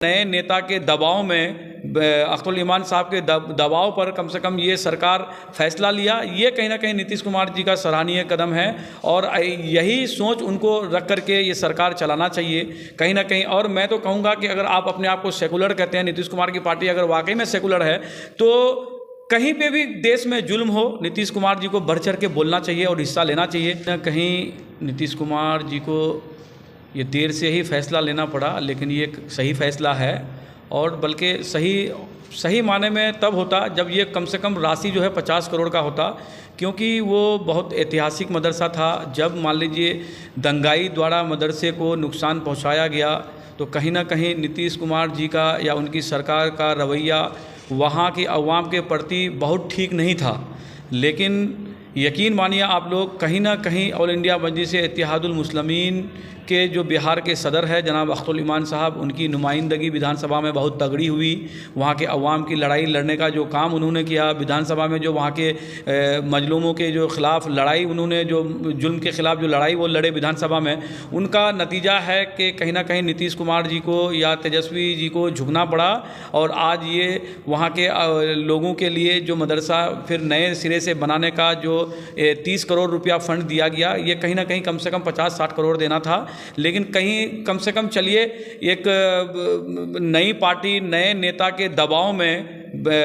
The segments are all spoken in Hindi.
नए नेता के दबाव में अख्तरुल ईमान साहब के दबाव पर कम से कम ये सरकार फैसला लिया। ये कहीं ना कहीं नीतीश कुमार जी का सराहनीय कदम है और यही सोच उनको रख करके ये सरकार चलाना चाहिए कहीं ना कहीं। और मैं तो कहूँगा कि अगर आप अपने आप को सेकुलर कहते हैं, नीतीश कुमार की पार्टी अगर वाकई में सेकुलर है तो कहीं पे भी देश में जुल्म हो नीतीश कुमार जी को बढ़ चढ़ के बोलना चाहिए और हिस्सा लेना चाहिए। कहीं नीतीश कुमार जी को ये देर से ही फैसला लेना पड़ा, लेकिन ये एक सही फैसला है और बल्कि सही माने में तब होता जब ये कम से कम राशि जो है 50 करोड़ का होता, क्योंकि वो बहुत ऐतिहासिक मदरसा था। जब मान लीजिए दंगाई द्वारा मदरसे को नुकसान पहुंचाया गया तो कहीं ना कहीं नीतीश कुमार जी का या उनकी सरकार का रवैया वहाँ की अवाम के प्रति बहुत ठीक नहीं था। लेकिन यकीन मानिए आप लोग, कहीं ना कहीं ऑल इंडिया मजलिस इत्तेहादुल मुस्लिमीन के जो बिहार के सदर है जनाब अख्तरुल ईमान साहब, उनकी नुमाइंदगी विधानसभा में बहुत तगड़ी हुई। वहाँ के अवाम की लड़ाई लड़ने का जो काम उन्होंने किया विधानसभा में, जो वहाँ के मजलूमों के जो ख़िलाफ़ लड़ाई उन्होंने, जो जुल्म के ख़िलाफ़ जो लड़ाई वो लड़े विधानसभा में, उनका नतीजा है कि कहीं ना कहीं नीतीश कुमार जी को या तेजस्वी जी को झुकना पड़ा। और आज ये वहाँ के लोगों के लिए जो मदरसा फिर नए सिरे से बनाने का जो 30 करोड़ रुपया फ़ंड दिया गया, ये कहीं ना कहीं कम से कम 50-60 करोड़ देना था। लेकिन कहीं कम से कम चलिए एक नई पार्टी नए नेता के दबाव में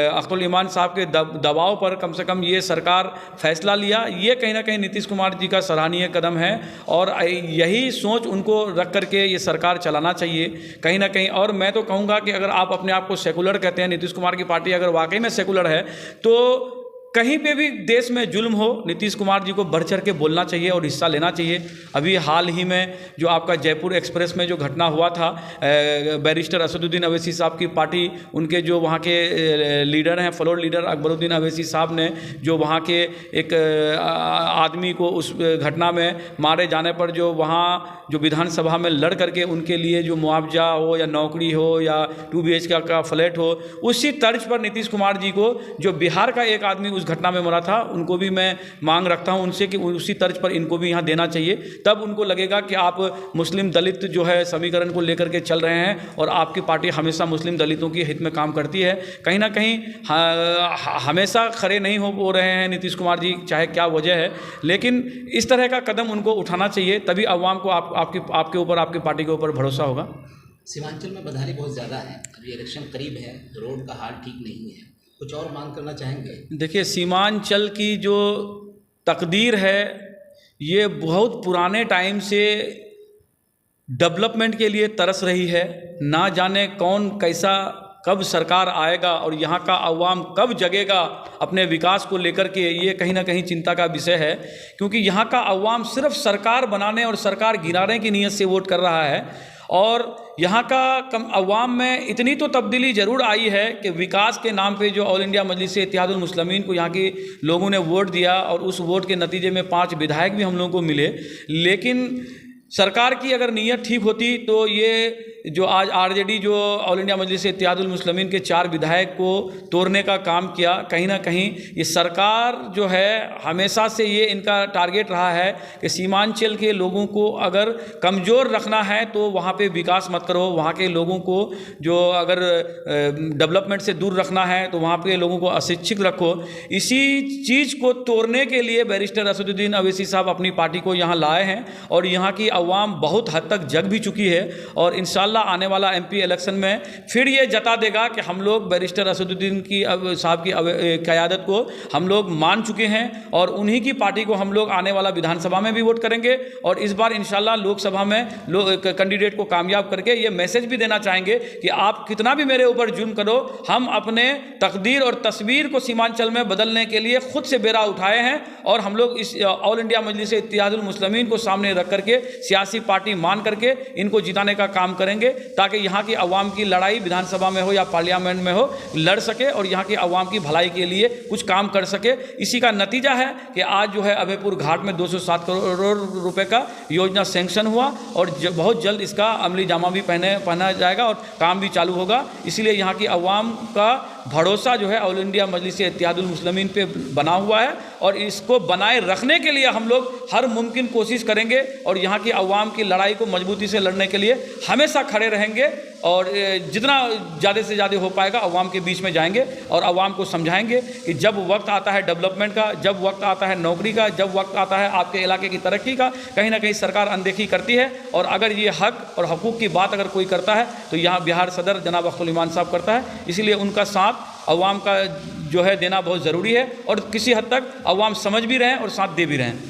अख्तरुल ईमान साहब के दबाव पर कम से कम ये सरकार फैसला लिया। ये कहीं ना कहीं नीतीश कुमार जी का सराहनीय कदम है और यही सोच उनको रख करके ये सरकार चलाना चाहिए कहीं ना कहीं। और मैं तो कहूँगा कि अगर आप अपने आप को सेकुलर कहते हैं, नीतीश कुमार की पार्टी अगर वाकई में सेकुलर है तो कहीं पे भी देश में जुल्म हो नीतीश कुमार जी को बढ़ चढ़ के बोलना चाहिए और हिस्सा लेना चाहिए। अभी हाल ही में जो आपका जयपुर एक्सप्रेस में जो घटना हुआ था, बैरिस्टर असदुद्दीन अवैसी साहब की पार्टी, उनके जो वहाँ के लीडर हैं, फ्लोर लीडर अकबरुद्दीन अवैसी साहब ने जो वहाँ के एक आदमी को उस घटना में मारे जाने पर जो वहाँ जो विधानसभा में लड़ करके उनके लिए जो मुआवजा हो या नौकरी हो या 2 BHK का फ्लैट हो, उसी तर्ज पर नीतीश कुमार जी को जो बिहार का एक आदमी उस घटना में मरा था, उनको भी मैं मांग रखता हूं उनसे कि उसी तर्ज पर इनको भी यहाँ देना चाहिए। तब उनको लगेगा कि आप मुस्लिम दलित जो है समीकरण को लेकर के चल रहे हैं और आपकी पार्टी हमेशा मुस्लिम दलितों के हित में काम करती है। कहीं ना कहीं हमेशा खड़े नहीं हो रहे हैं नीतीश कुमार जी, चाहे क्या वजह है, लेकिन इस तरह का कदम उनको उठाना चाहिए, तभी अवाम को आपके ऊपर, आपकी पार्टी के ऊपर भरोसा होगा। सीमांचल में बदहाली बहुत ज़्यादा है, अभी इलेक्शन करीब है, रोड का हाल ठीक नहीं है, कुछ और मांग करना चाहेंगे? देखिए, सीमांचल की जो तकदीर है ये बहुत पुराने टाइम से डेवलपमेंट के लिए तरस रही है। ना जाने कौन कैसा कब सरकार आएगा और यहाँ का अवाम कब जगेगा अपने विकास को लेकर के, ये कहीं ना कहीं चिंता का विषय है। क्योंकि यहाँ का अवाम सिर्फ सरकार बनाने और सरकार गिराने की नीयत से वोट कर रहा है और यहाँ का अवाम में इतनी तो तब्दीली ज़रूर आई है कि विकास के नाम पे जो ऑल इंडिया मजलिस इत्तेहादुल मुस्लिमीन को यहाँ के लोगों ने वोट दिया और उस वोट के नतीजे में 5 विधायक भी हम लोगों को मिले। लेकिन सरकार की अगर नीयत ठीक होती तो ये जो आज आरजेडी जो ऑल इंडिया मजलिस इत्तेहादुल मुस्लिमीन के 4 विधायक को तोड़ने का काम किया, कहीं ना कहीं ये सरकार जो है हमेशा से ये इनका टारगेट रहा है कि सीमांचल के लोगों को अगर कमज़ोर रखना है तो वहाँ पे विकास मत करो, वहाँ के लोगों को जो अगर डेवलपमेंट से दूर रखना है तो वहाँ पे लोगों को अशिक्षित रखो। इसी चीज़ को तोड़ने के लिए बैरिस्टर असदुद्दीन अवैसी साहब अपनी पार्टी को यहाँ लाए हैं और यहाँ की अवाम बहुत हद तक जग भी चुकी है और इंशाल्लाह आने वाला MP इलेक्शन में फिर ये जता देगा कि हम लोग बैरिस्टर असदुद्दीन की साहब की क़यादत को हम लोग मान चुके हैं और उन्हीं की पार्टी को हम लोग आने वाला विधानसभा में भी वोट करेंगे और इस बार इंशाल्लाह लोकसभा में कैंडिडेट को कामयाब करके ये मैसेज भी देना चाहेंगे कि आप कितना भी मेरे ऊपर जुल्म करो, हम अपने तकदीर और तस्वीर को सीमांचल में बदलने के लिए खुद से बेरा उठाए हैं और हम लोग इस ऑल इंडिया मजलिस इत्तेहादुल मुस्लिमीन को सामने रख करके सियासी पार्टी मान करके इनको जिताने का काम करेंगे ताकि यहाँ की अवाम की लड़ाई विधानसभा में हो या पार्लियामेंट में हो लड़ सके और यहाँ की अवाम की भलाई के लिए कुछ काम कर सके। इसी का नतीजा है कि आज जो है अभयपुर घाट में 207 करोड़ रुपए का योजना सैंक्शन हुआ और बहुत जल्द इसका अमली जामा भी पहना जाएगा और काम भी चालू होगा। इसलिए यहाँ की अवाम का भरोसा जो है ऑल इंडिया मजलिस इत्तेहादुल मुस्लिमीन पे बना हुआ है और इसको बनाए रखने के लिए हम लोग हर मुमकिन कोशिश करेंगे और यहाँ की अवाम की लड़ाई को मजबूती से लड़ने के लिए हमेशा खड़े रहेंगे और जितना ज़्यादा से ज़्यादा हो पाएगा अवाम के बीच में जाएंगे और अवाम को समझाएंगे कि जब वक्त आता है डेवलपमेंट का, जब वक्त आता है नौकरी का, जब वक्त आता है आपके इलाके की तरक्की का, कहीं ना कहीं सरकार अनदेखी करती है। और अगर ये हक और हकूक़ की बात अगर कोई करता है तो यहाँ बिहार सदर जनाब अख्तरुल ईमान साहब करता है। इसीलिए उनका साथ अवाम का जो है देना बहुत ज़रूरी है और किसी हद तक अवाम समझ भी रहे हैं और साथ दे भी रहे हैं।